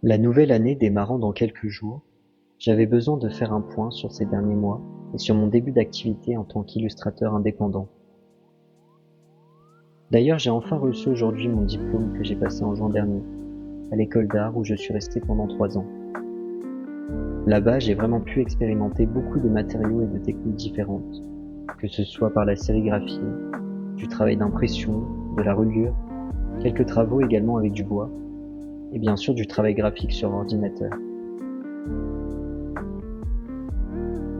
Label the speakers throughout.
Speaker 1: La nouvelle année démarrant dans quelques jours, j'avais besoin de faire un point sur ces derniers mois et sur mon début d'activité en tant qu'illustrateur indépendant. D'ailleurs, j'ai enfin reçu aujourd'hui mon diplôme que j'ai passé en juin dernier, à l'école d'art où je suis resté pendant 3 ans. Là-bas, j'ai vraiment pu expérimenter beaucoup de matériaux et de techniques différentes, que ce soit par la sérigraphie, du travail d'impression, de la reliure, quelques travaux également avec du bois, et bien sûr du travail graphique sur ordinateur.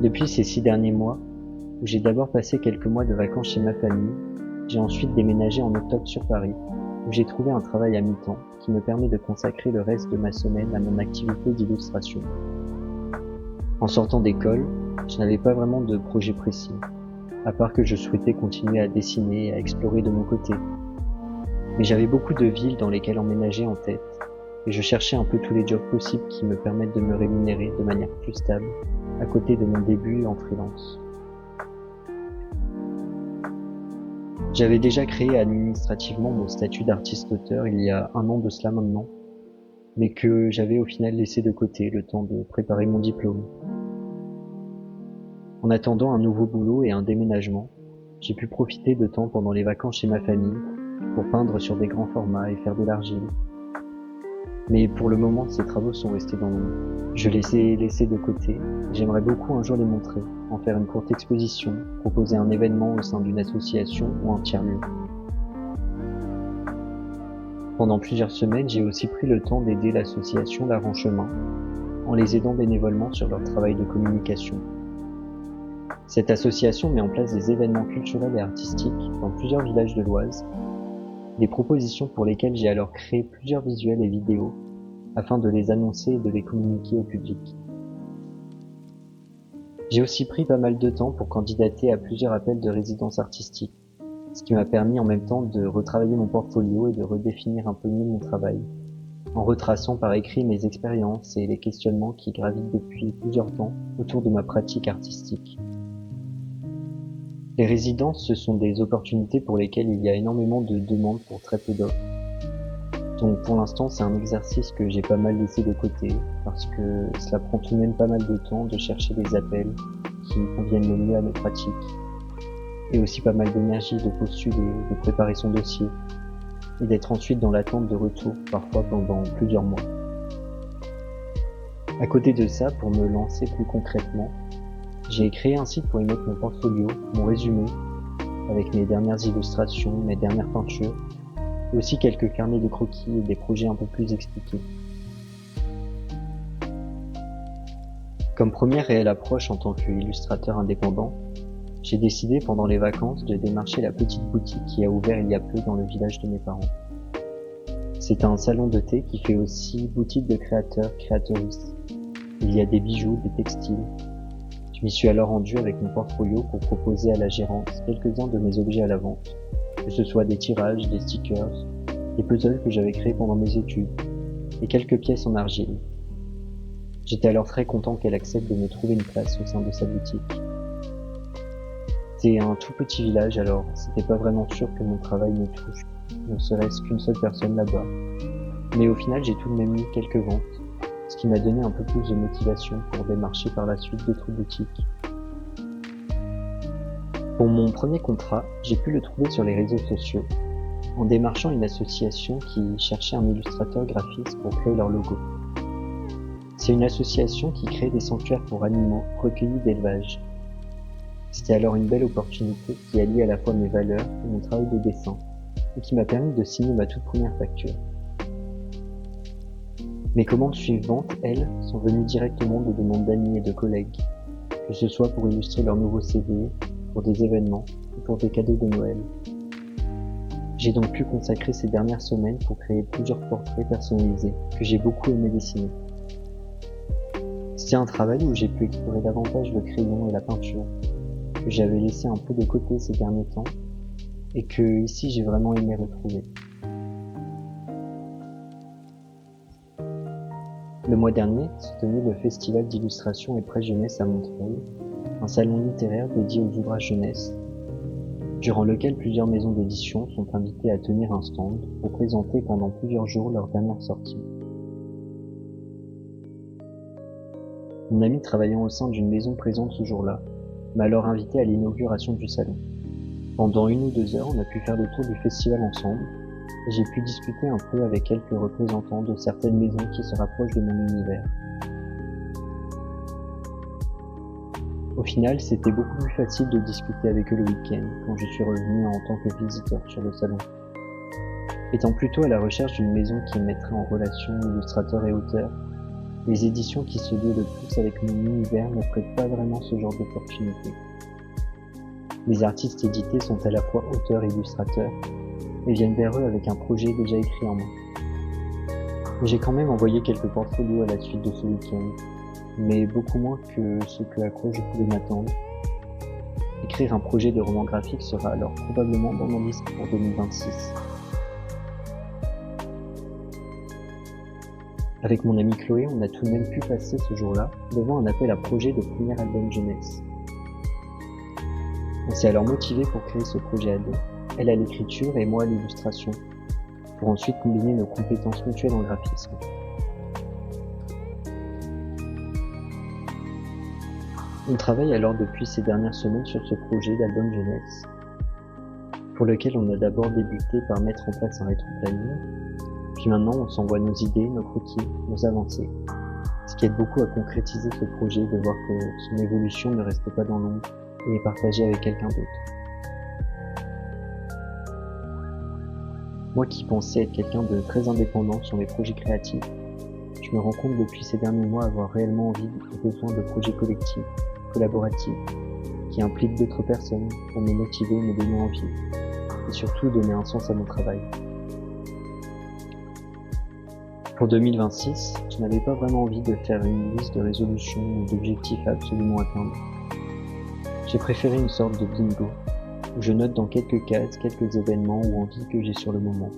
Speaker 1: Depuis ces 6 derniers mois, où j'ai d'abord passé quelques mois de vacances chez ma famille, j'ai ensuite déménagé en octobre sur Paris, où j'ai trouvé un travail à mi-temps qui me permet de consacrer le reste de ma semaine à mon activité d'illustration. En sortant d'école, je n'avais pas vraiment de projet précis, à part que je souhaitais continuer à dessiner et à explorer de mon côté. Mais j'avais beaucoup de villes dans lesquelles emménager en tête, et je cherchais un peu tous les jobs possibles qui me permettent de me rémunérer de manière plus stable, à côté de mon début en freelance. J'avais déjà créé administrativement mon statut d'artiste-auteur il y a 1 an de cela maintenant, mais que j'avais au final laissé de côté le temps de préparer mon diplôme. En attendant un nouveau boulot et un déménagement, j'ai pu profiter de temps pendant les vacances chez ma famille pour peindre sur des grands formats et faire de l'argile. Mais pour le moment, ces travaux sont restés dans l'ombre. Je les ai laissés de côté. J'aimerais beaucoup un jour les montrer, en faire une courte exposition, proposer un événement au sein d'une association ou un tiers-lieu. Pendant plusieurs semaines, j'ai aussi pris le temps d'aider l'association L'Art en Chemin, en les aidant bénévolement sur leur travail de communication. Cette association met en place des événements culturels et artistiques dans plusieurs villages de l'Oise, des propositions pour lesquelles j'ai alors créé plusieurs visuels et vidéos afin de les annoncer et de les communiquer au public. J'ai aussi pris pas mal de temps pour candidater à plusieurs appels de résidence artistique, ce qui m'a permis en même temps de retravailler mon portfolio et de redéfinir un peu mieux mon travail, en retraçant par écrit mes expériences et les questionnements qui gravitent depuis plusieurs temps autour de ma pratique artistique. Les résidences, ce sont des opportunités pour lesquelles il y a énormément de demandes pour très peu d'offres. Donc pour l'instant, c'est un exercice que j'ai pas mal laissé de côté, parce que cela prend tout de même pas mal de temps de chercher des appels qui conviennent le mieux à mes pratiques, et aussi pas mal d'énergie de postuler, de préparer son dossier, et d'être ensuite dans l'attente de retour, parfois pendant plusieurs mois. À côté de ça, pour me lancer plus concrètement, j'ai créé un site pour y mettre mon portfolio, mon résumé, avec mes dernières illustrations, mes dernières peintures, et aussi quelques carnets de croquis et des projets un peu plus expliqués. Comme première réelle approche en tant qu'illustrateur indépendant, j'ai décidé pendant les vacances de démarcher la petite boutique qui a ouvert il y a peu dans le village de mes parents. C'est un salon de thé qui fait aussi boutique de créateurs, créatrices. Il y a des bijoux, des textiles. Je m'y suis alors rendu avec mon portfolio pour proposer à la gérante quelques-uns de mes objets à la vente, que ce soit des tirages, des stickers, des puzzles que j'avais créés pendant mes études, et quelques pièces en argile. J'étais alors très content qu'elle accepte de me trouver une place au sein de sa boutique. C'est un tout petit village, alors c'était pas vraiment sûr que mon travail me touche, ne serait-ce qu'une seule personne là-bas. Mais au final, j'ai tout de même eu quelques ventes, ce qui m'a donné un peu plus de motivation pour démarcher par la suite d'autres boutiques. Pour mon premier contrat, j'ai pu le trouver sur les réseaux sociaux, en démarchant une association qui cherchait un illustrateur graphiste pour créer leur logo. C'est une association qui crée des sanctuaires pour animaux recueillis d'élevage. C'était alors une belle opportunité qui alliait à la fois mes valeurs et mon travail de dessin, et qui m'a permis de signer ma toute première facture. Mes commandes suivantes, elles, sont venues directement de demandes d'amis et de collègues, que ce soit pour illustrer leurs nouveaux CV, pour des événements ou pour des cadeaux de Noël. J'ai donc pu consacrer ces dernières semaines pour créer plusieurs portraits personnalisés que j'ai beaucoup aimé dessiner. C'est un travail où j'ai pu explorer davantage le crayon et la peinture, que j'avais laissé un peu de côté ces derniers temps, et que ici j'ai vraiment aimé retrouver. Le mois dernier se tenait le festival d'illustration et presse jeunesse à Montreuil, un salon littéraire dédié aux ouvrages jeunesse, durant lequel plusieurs maisons d'édition sont invitées à tenir un stand pour présenter pendant plusieurs jours leurs dernières sorties. Mon ami travaillant au sein d'une maison présente ce jour-là m'a alors invité à l'inauguration du salon. Pendant 1 ou 2 heures, on a pu faire le tour du festival ensemble et j'ai pu discuter un peu avec quelques représentants de certaines maisons qui se rapprochent de mon univers. Au final, c'était beaucoup plus facile de discuter avec eux le week-end quand je suis revenu en tant que visiteur sur le salon. Étant plutôt à la recherche d'une maison qui mettrait en relation illustrateur et auteur, les éditions qui se liaient le plus avec mon univers n'offraient pas vraiment ce genre d'opportunité. Les artistes édités sont à la fois auteurs et illustrateurs et viennent vers eux avec un projet déjà écrit en main. J'ai quand même envoyé quelques portfolios à la suite de ce week-end, mais beaucoup moins que ce à quoi je pouvais m'attendre. Écrire un projet de roman graphique sera alors probablement dans ma liste pour 2026. Avec mon amie Chloé, on a tout de même pu passer ce jour-là devant un appel à projet de premier album jeunesse. On s'est alors motivé pour créer ce projet à deux, elle à l'écriture et moi à l'illustration, pour ensuite combiner nos compétences mutuelles en graphisme. On travaille alors depuis ces dernières semaines sur ce projet d'album jeunesse, pour lequel on a d'abord débuté par mettre en place un rétro-planning, puis maintenant on s'envoie nos idées, nos croquis, nos avancées, ce qui aide beaucoup à concrétiser ce projet, de voir que son évolution ne reste pas dans l'ombre et est partagée avec quelqu'un d'autre. Moi qui pensais être quelqu'un de très indépendant sur mes projets créatifs, je me rends compte depuis ces derniers mois avoir réellement envie et besoin de projets collectifs, collaboratifs, qui impliquent d'autres personnes pour me motiver, me donner envie, et surtout donner un sens à mon travail. Pour 2026, je n'avais pas vraiment envie de faire une liste de résolutions ou d'objectifs à absolument atteindre. J'ai préféré une sorte de bingo, où je note dans quelques cases quelques événements ou envies que j'ai sur le moment.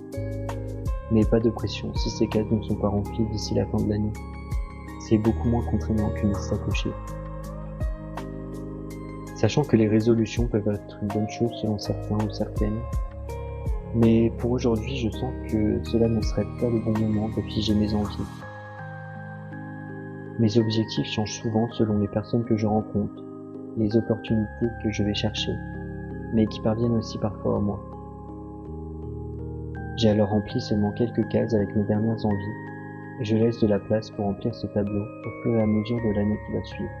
Speaker 1: Mais pas de pression si ces cases ne sont pas remplies d'ici la fin de l'année. C'est beaucoup moins contraignant qu'une liste à cocher. Sachant que les résolutions peuvent être une bonne chose selon certains ou certaines, mais pour aujourd'hui, je sens que cela ne serait pas le bon moment de figer mes envies. Mes objectifs changent souvent selon les personnes que je rencontre, les opportunités que je vais chercher, mais qui parviennent aussi parfois à moi. J'ai alors rempli seulement quelques cases avec mes dernières envies, et je laisse de la place pour remplir ce tableau au fur et à mesure de l'année qui va suivre.